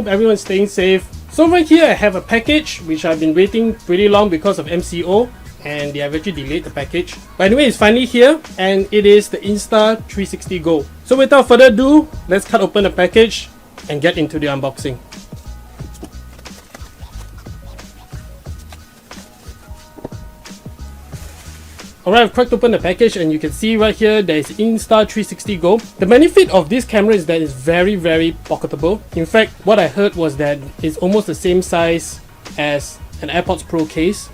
Hope everyone's staying safe. So right here I have a package which I've been waiting pretty long because of MCO, and they have actually delayed the package. But anyway, it's finally here, and it is the Insta360 Go. So without further ado, let's cut open the package and get into the unboxing. Alright, I've cracked open the package and you can see right here there is Insta360 Go. The benefit of this camera is that it's very pocketable. In fact, what I heard was that it's almost the same size as an AirPods Pro case.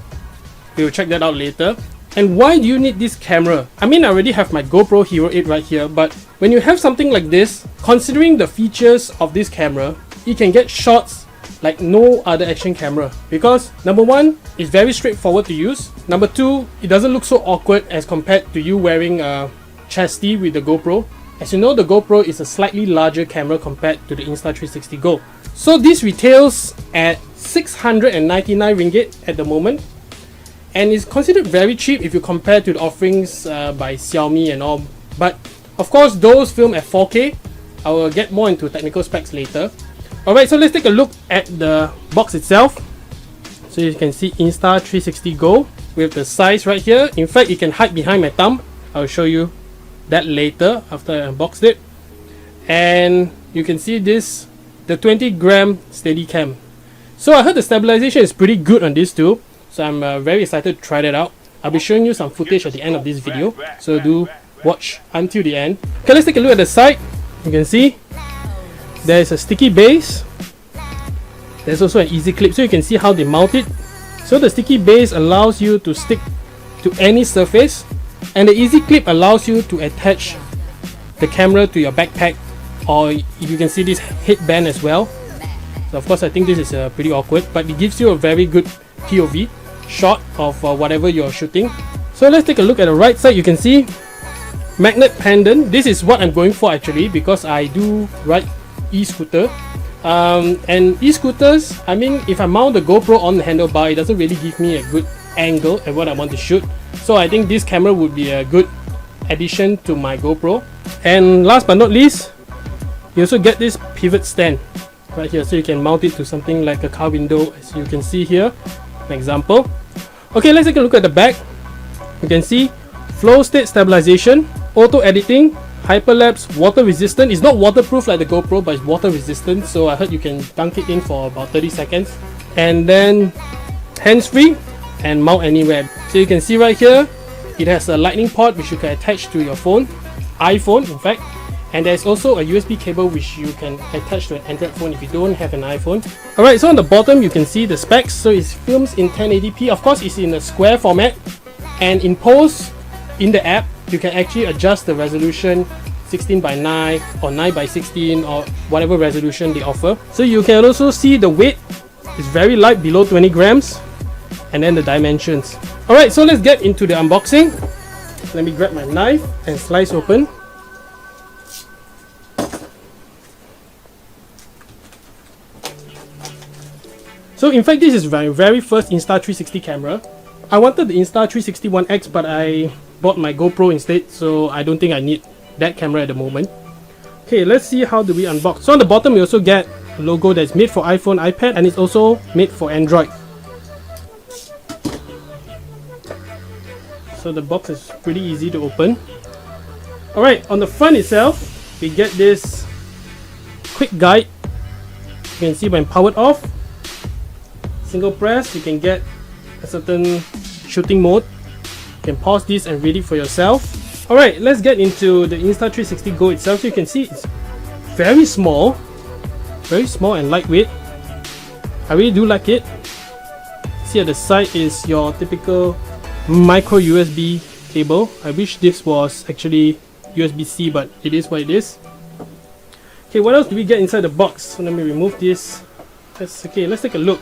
We will check that out later. And why do you need this camera? I mean, I already have my GoPro Hero 8 right here, but when you have something like this, considering the features of this camera, you can get shots like no other action camera, because number one, it's very straightforward to use. Number two, it doesn't look so awkward as compared to you wearing a chassis with the GoPro. As you know, the GoPro is a slightly larger camera compared to the Insta360 Go. So this retails at 699 ringgit at the moment, and is considered very cheap if you compare to the offerings by Xiaomi and all. But of course, those film at 4K. I will get more into technical specs later. Alright, so let's take a look at the box itself. So you can see Insta360 Go with the size right here. In fact, it can hide behind my thumb. I'll show you that later after I unboxed it. And you can see this, the 20-gram Steadicam. So I heard the stabilization is pretty good on this too. So I'm very excited to try that out. I'll be showing you some footage at the end of this video, so do watch until the end. Okay, let's take a look at the side. You can see there's a sticky base. There's also an easy clip, so you can see how they mount it. So the sticky base allows you to stick to any surface, and the easy clip allows you to attach the camera to your backpack, or you can see this headband as well. So of course I think this is pretty awkward, but it gives you a very good POV shot of whatever you're shooting. So let's take a look at the right side. You can see Magnet Pendant. This is what I'm going for actually, because I do ride e-scooter, and e-scooters, I mean, if I mount the GoPro on the handlebar, it doesn't really give me a good angle at what I want to shoot. So I think this camera would be a good addition to my GoPro. And last but not least, you also get this pivot stand right here, so you can mount it to something like a car window, as you can see here, an example. Okay, let's take a look at the back. You can see FlowState Stabilization, auto editing, Hyperlapse, water resistant. It's not waterproof like the GoPro, but it's water resistant, so I heard you can dunk it in for about 30 seconds. And then hands-free and mount anywhere. So you can see right here, it has a lightning port which you can attach to your phone, iPhone in fact. And there's also a USB cable which you can attach to an Android phone if you don't have an iPhone. Alright, so on the bottom you can see the specs. So it films in 1080p. Of course, it's in a square format, and in post in the app you can actually adjust the resolution 16:9 or 9:16 or whatever resolution they offer. So you can also see the weight is very light, below 20 grams, and then the dimensions. Alright, so let's get into the unboxing. Let me grab my knife and slice open. So in fact, this is my very first Insta360 camera. I wanted the Insta360 One X, but I bought my GoPro instead, so I don't think I need that camera at the moment. Okay, let's see how do we unbox. So on the bottom, you also get a logo that's made for iPhone, iPad, and it's also made for Android. So the box is pretty easy to open. Alright, on the front itself, we get this quick guide. You can see when powered off, single press, you can get a certain shooting mode. You can pause this and read it for yourself. Alright, let's get into the Insta360 Go itself. So you can see it's very small and lightweight. I really do like it. See at the side is your typical micro USB cable. I wish this was actually USB-C, but it is what it is. Okay, what else do we get inside the box? So let me remove this. Let's take a look.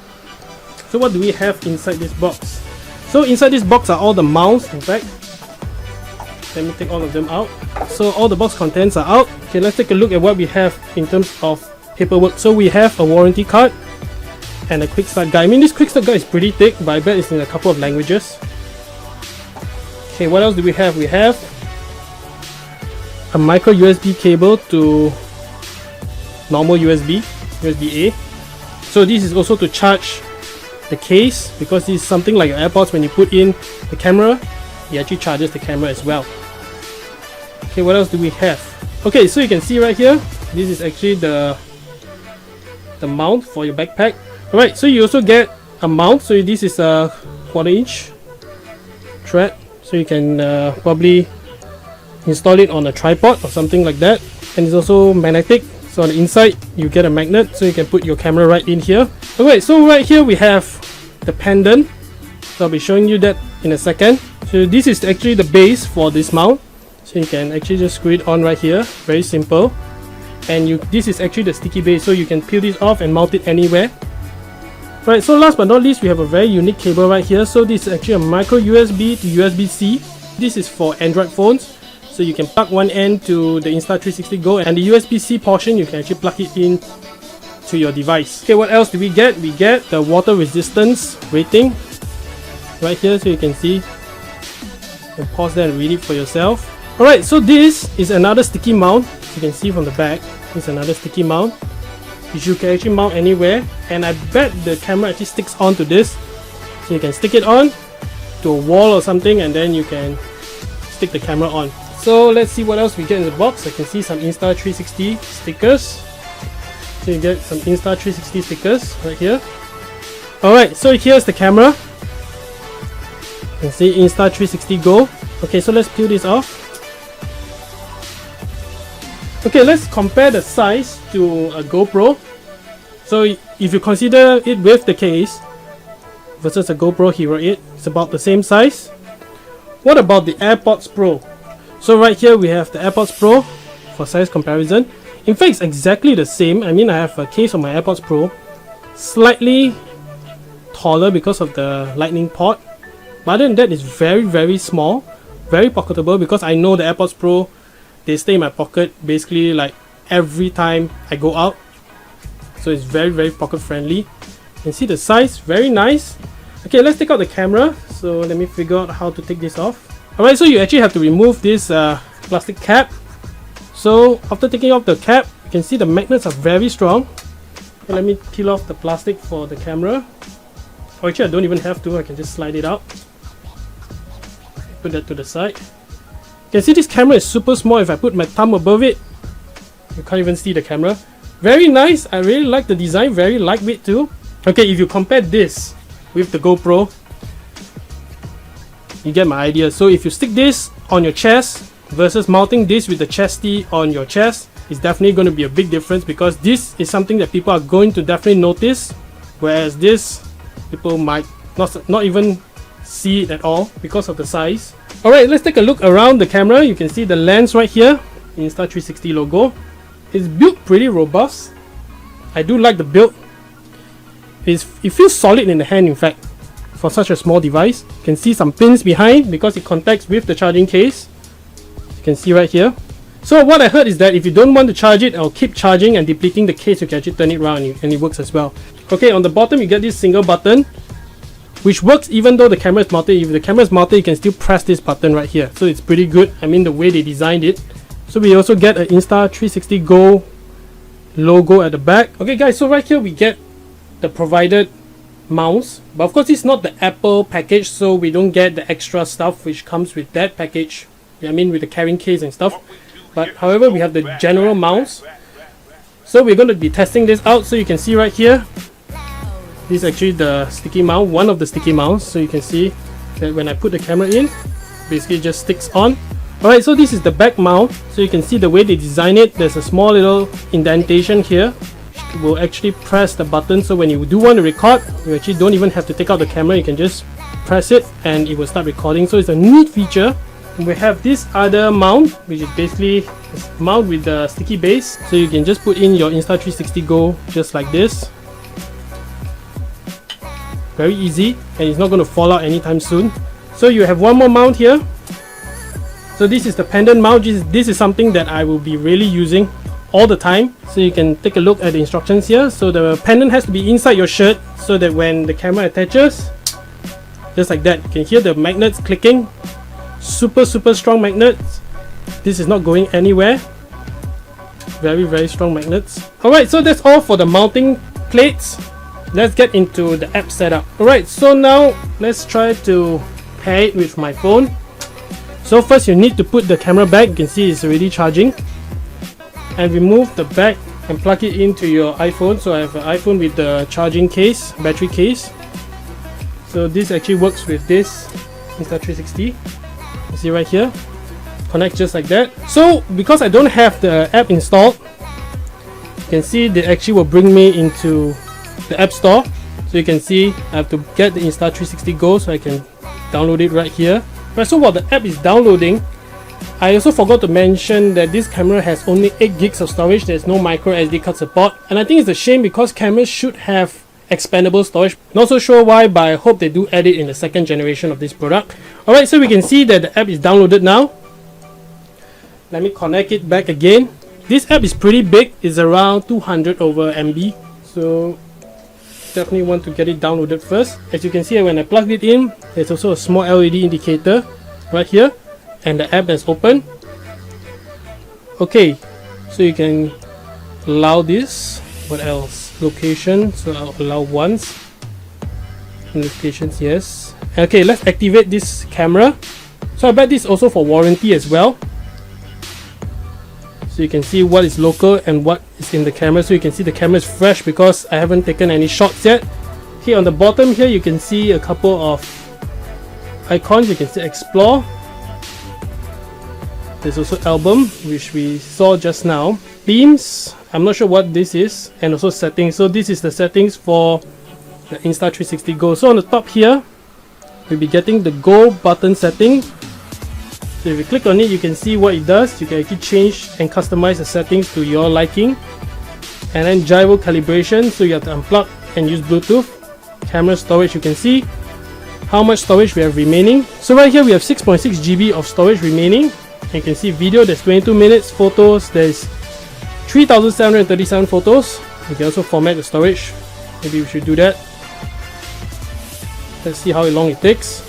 So what do we have inside this box? So inside this box are all the mounts, in fact. Let me take all of them out. So all the box contents are out. Okay, let's take a look at what we have in terms of paperwork. So we have a warranty card and a quick start guide. I mean, this quick start guide is pretty thick, but I bet it's in a couple of languages. Okay, what else do we have? We have a micro USB cable to normal USB, USB-A. So this is also to charge the case, because this is something like your AirPods. When you put in the camera, it actually charges the camera as well. Okay, what else do we have? Okay, so you can see right here, this is actually the mount for your backpack. Alright, so you also get a mount. So this is a 1/4 inch thread, so you can probably install it on a tripod or something like that. And it's also magnetic, so on the inside you get a magnet, so you can put your camera right in here. Okay, so right here we have the pendant, so I'll be showing you that in a second. So this is actually the base for this mount, so you can actually just screw it on right here, very simple. And this is actually the sticky base, so you can peel this off and mount it anywhere. Right, so last but not least, we have a very unique cable right here. So this is actually a micro USB to USB-C. This is for Android phones, so you can plug one end to the Insta360 Go, and the USB-C portion you can actually plug it in to your device. Okay, what else do we get? We get the water resistance rating right here, so you can see. You can pause there and read it for yourself. Alright, so this is another sticky mount. You can see from the back, this is another sticky mount which you can actually mount anywhere, and I bet the camera actually sticks onto this, so you can stick it on to a wall or something, and then you can stick the camera on. So let's see what else we get in the box. I can see some Insta360 stickers, so you get some Insta360 stickers right here. Alright, so here's the camera. You can see Insta360 Go. Okay, so let's peel this off. Okay, let's compare the size to a GoPro. So if you consider it with the case versus a GoPro Hero 8, it's about the same size. What about the AirPods Pro? So right here we have the AirPods Pro for size comparison. In fact, it's exactly the same. I mean, I have a case of my AirPods Pro, slightly taller because of the lightning port. But other than that, it's very small, very pocketable, because I know the AirPods Pro, they stay in my pocket basically like every time I go out. So it's very pocket friendly. You can see the size, very nice. Okay, let's take out the camera. So let me figure out how to take this off. Alright, so you actually have to remove this plastic cap. So after taking off the cap, you can see the magnets are very strong. Okay, let me peel off the plastic for the camera. Or actually I don't even have to, I can just slide it out. Put that to the side. You can see this camera is super small. If I put my thumb above it, you can't even see the camera. Very nice. I really like the design. Very lightweight too. Okay, if you compare this with the GoPro, you get my idea. So if you stick this on your chest versus mounting this with the chesty on your chest, it's definitely going to be a big difference, because this is something that people are going to definitely notice, whereas this, people might not even see it at all because of the size. Alright, let's take a look around the camera. You can see the lens right here, Insta360 logo. It's built pretty robust. I do like the build. It feels solid in the hand, in fact, for such a small device. You can see some pins behind because it contacts with the charging case. You can see right here. So what I heard is that if you don't want to charge it or keep charging and depleting the case, you can actually turn it around and it works as well. Okay, on the bottom you get this single button, which works even though the camera is mounted. If the camera is mounted, you can still press this button right here. So it's pretty good. I mean, the way they designed it. So we also get an Insta360 Go logo at the back. Okay guys, so right here we get the provided mounts. But of course, it's not the Apple package, so we don't get the extra stuff which comes with that package. I mean, with the carrying case and stuff. But however, we have the general mounts. So we're going to be testing this out. So you can see right here, this is actually the sticky mount, one of the sticky mounts. So you can see that when I put the camera in, basically just sticks on. Alright, so this is the back mount. So you can see the way they design it. There's a small little indentation here. Which will actually press the button. So when you do want to record, you actually don't even have to take out the camera. You can just press it and it will start recording. So it's a neat feature. And we have this other mount, which is basically a mount with the sticky base. So you can just put in your Insta360 Go just like this. Very easy, and it's not going to fall out anytime soon. So you have one more mount here. So this is the pendant mount. This is something that I will be really using all the time. So you can take a look at the instructions here. So the pendant has to be inside your shirt so that when the camera attaches, just like that, you can hear the magnets clicking. Super strong magnets. This is not going anywhere. Very strong magnets. Alright, so that's all for the mounting plates. let's get into the app setup. Alright, so now let's try to pair it with my phone. So first you need to put the camera back. You can see it's already charging, and remove the back and plug it into your iPhone. So I have an iPhone with the charging case, battery case. So this actually works with this Insta360. You see right here, connect just like that. So because I don't have the app installed, you can see they actually will bring me into the App Store. So you can see I have to get the Insta360 Go, so I can download it right here. Right, so while the app is downloading, I also forgot to mention that this camera has only 8 gigs of storage. There's no micro SD card support, and I think it's a shame because cameras should have expandable storage. Not so sure why, but I hope they do add it in the second generation of this product. Alright, so we can see that the app is downloaded now. Let me connect it back again. This app is pretty big. It's around 200 over MB, so definitely want to get it downloaded first. As you can see, when I plugged it in, there's also a small LED indicator right here, and the app has opened. Okay, so you can allow this. What else? Location, so I'll allow once. Notifications, yes. Okay, let's activate this camera. So I bet this is also for warranty as well. So you can see what is local and what is in the camera. So you can see the camera is fresh because I haven't taken any shots yet. Okay, on the bottom here you can see a couple of icons. You can see explore. There's also album, which we saw just now. Themes, I'm not sure what this is, and also settings. So this is the settings for the Insta360 Go. So on the top here, we'll be getting the Go button setting. So if you click on it, you can see what it does. You can actually change and customize the settings to your liking. And then gyro calibration, so you have to unplug and use Bluetooth. Camera storage, you can see how much storage we have remaining. So right here we have 6.6 GB of storage remaining. And you can see video, there's 22 minutes. Photos, there's 3,737 photos. You can also format the storage. Maybe we should do that. Let's see how long it takes.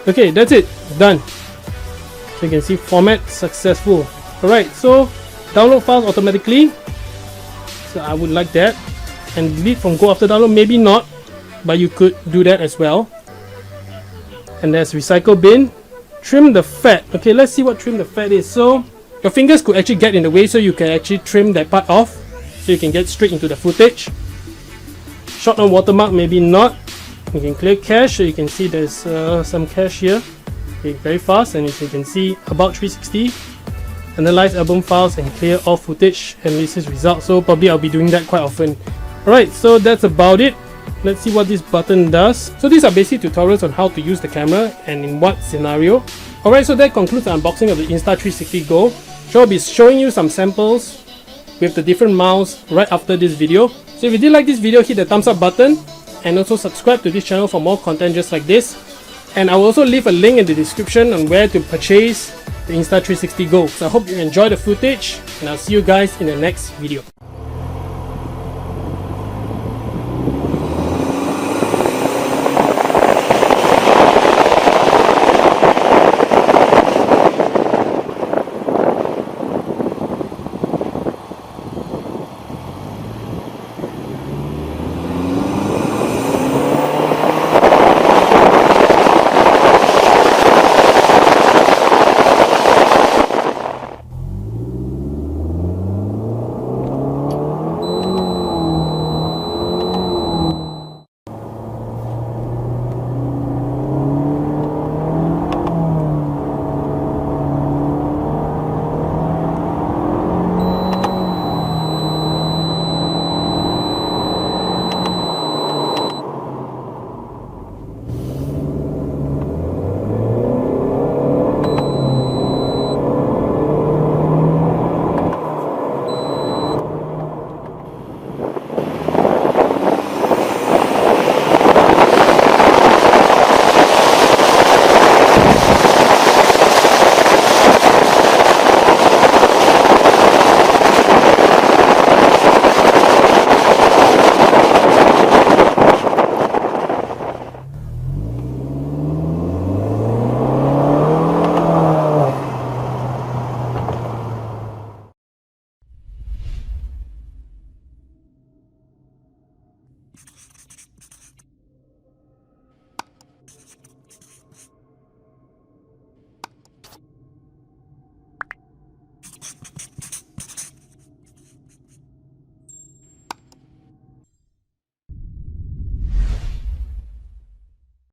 Okay, that's it. Done. So you can see format successful. Alright, so download files automatically. So I would like that. And delete from Go after download, maybe not, but you could do that as well. And there's recycle bin. Trim the fat. Okay, let's see what trim the fat is. So your fingers could actually get in the way, so you can actually trim that part off, so you can get straight into the footage. Short on watermark, maybe not. You can clear cache, so you can see there's some cache here. Okay, very fast, and as you can see, about 360. Analyze album files and clear all footage and list his results. So probably I'll be doing that quite often. Alright, so that's about it. Let's see what this button does. So these are basic tutorials on how to use the camera and in what scenario. Alright, so that concludes the unboxing of the Insta360 Go. So I'll be showing you some samples with the different mounts right after this video. So if you did like this video, hit the thumbs up button and also subscribe to this channel for more content just like this. And I will also leave a link in the description on where to purchase the Insta360 Go. So I hope you enjoy the footage, and I'll see you guys in the next video.